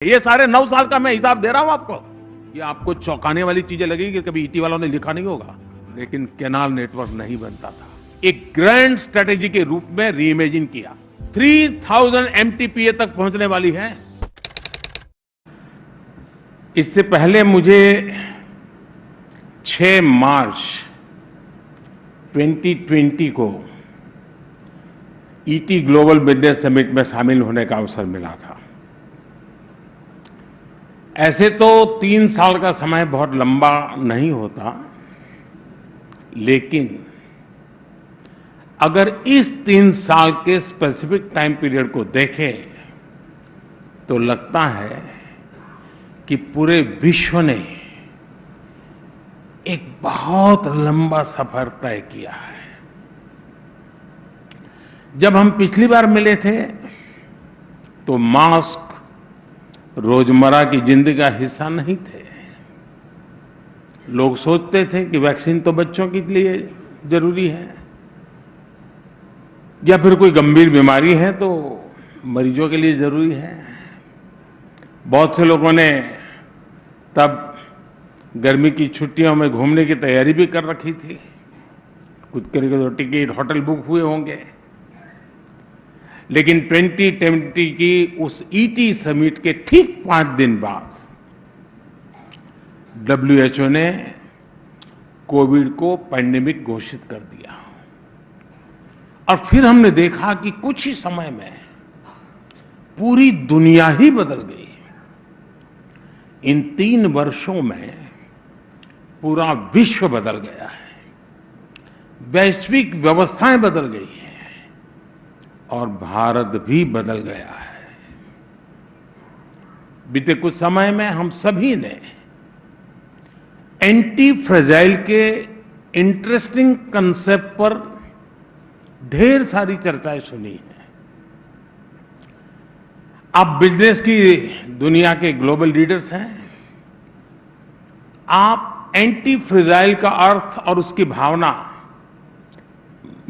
ये सारे 9 साल का मैं हिसाब दे रहा हूं आपको। ये आपको चौंकाने वाली चीजें लगेगी कि कभी ईटी वालों ने लिखा नहीं होगा, लेकिन कैनाल नेटवर्क नहीं बनता था। एक ग्रैंड स्ट्रेटेजी के रूप में रीइमेजिन किया। 3000 एमटीपीए तक पहुंचने वाली है। इससे पहले मुझे 6 मार्च 2020 को ईटी ग्लोबल बिजनेस समिट में शामिल होने का अवसर मिला था। ऐसे तो 3 साल का समय बहुत लंबा नहीं होता, लेकिन अगर इस 3 साल के स्पेसिफिक टाइम पीरियड को देखें तो लगता है कि पूरे विश्व ने एक बहुत लंबा सफर तय किया है। जब हम पिछली बार मिले थे तो मास्क रोजमर्रा की जिंदगी का हिस्सा नहीं थे। लोग सोचते थे कि वैक्सीन तो बच्चों के लिए जरूरी है, या फिर कोई गंभीर बीमारी है तो मरीजों के लिए जरूरी है। बहुत से लोगों ने तब गर्मी की छुट्टियों में घूमने की तैयारी भी कर रखी थी। कुछ करके तो टिकट होटल बुक हुए होंगे। लेकिन 2020 की उस ईटी समिट के ठीक 5 दिन बाद WHO ने कोविड को पैंडेमिक घोषित कर दिया। और फिर हमने देखा कि कुछ ही समय में पूरी दुनिया ही बदल गई। इन 3 वर्षों में पूरा विश्व बदल गया है, वैश्विक व्यवस्थाएं बदल गई हैं और भारत भी बदल गया है। बीते कुछ समय में हम सभी ने एंटी फ्रेजाइल के इंटरेस्टिंग कंसेप्ट पर ढेर सारी चर्चाएं सुनी हैं। आप बिजनेस की दुनिया के ग्लोबल लीडर्स हैं। आप एंटी फ्रेजाइल का अर्थ और उसकी भावना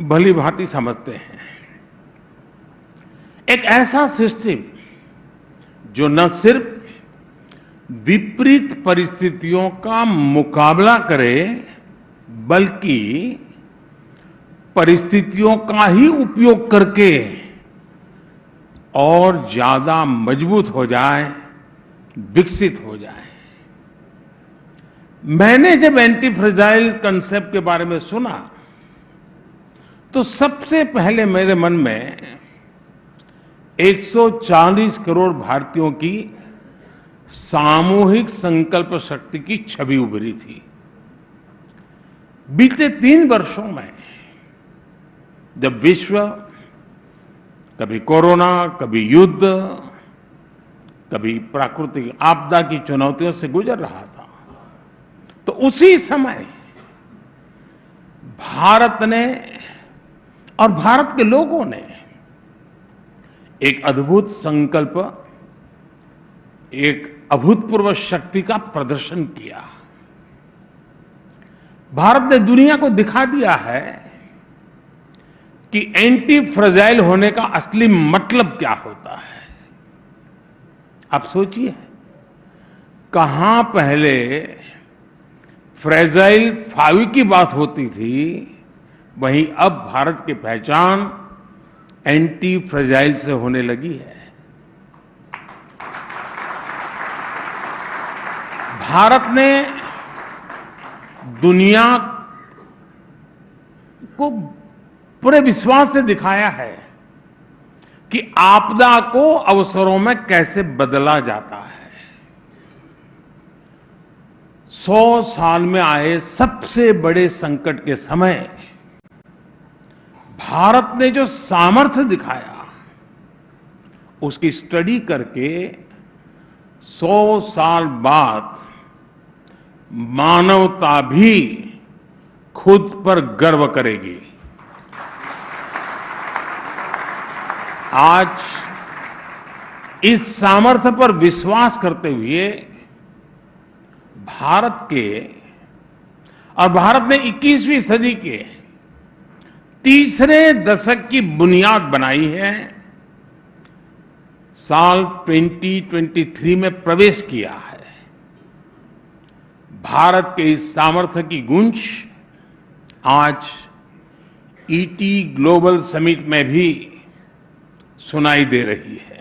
भली भांति समझते हैं। एक ऐसा सिस्टम जो न सिर्फ विपरीत परिस्थितियों का मुकाबला करे, बल्कि परिस्थितियों का ही उपयोग करके और ज्यादा मजबूत हो जाए, विकसित हो जाए। मैंने जब एंटी फ्रेजाइल कंसेप्ट के बारे में सुना तो सबसे पहले मेरे मन में 140 करोड़ भारतीयों की सामूहिक संकल्प शक्ति की छवि उभरी थी। बीते 3 वर्षों में जब विश्व कभी कोरोना, कभी युद्ध, कभी प्राकृतिक आपदा की चुनौतियों से गुजर रहा था, तो उसी समय भारत ने और भारत के लोगों ने एक अद्भुत संकल्प, एक अभूतपूर्व शक्ति का प्रदर्शन किया। भारत ने दुनिया को दिखा दिया है कि एंटी फ्रेजाइल होने का असली मतलब क्या होता है। आप सोचिए, कहां पहले फ्रेजाइल 5 की बात होती थी, वहीं अब भारत की पहचान एंटी फ्रेजाइल से होने लगी है। भारत ने दुनिया को पूरे विश्वास से दिखाया है कि आपदा को अवसरों में कैसे बदला जाता है। 100 साल में आए सबसे बड़े संकट के समय भारत ने जो सामर्थ्य दिखाया, उसकी स्टडी करके 100 साल बाद मानवता भी खुद पर गर्व करेगी। आज इस सामर्थ्य पर विश्वास करते हुए भारत ने 21वीं सदी के तीसरे दशक की बुनियाद बनाई है साल 2023 में प्रवेश किया है, भारत के इस सामर्थ्य की गूंज आज ईटी ग्लोबल समिट में भी सुनाई दे रही है।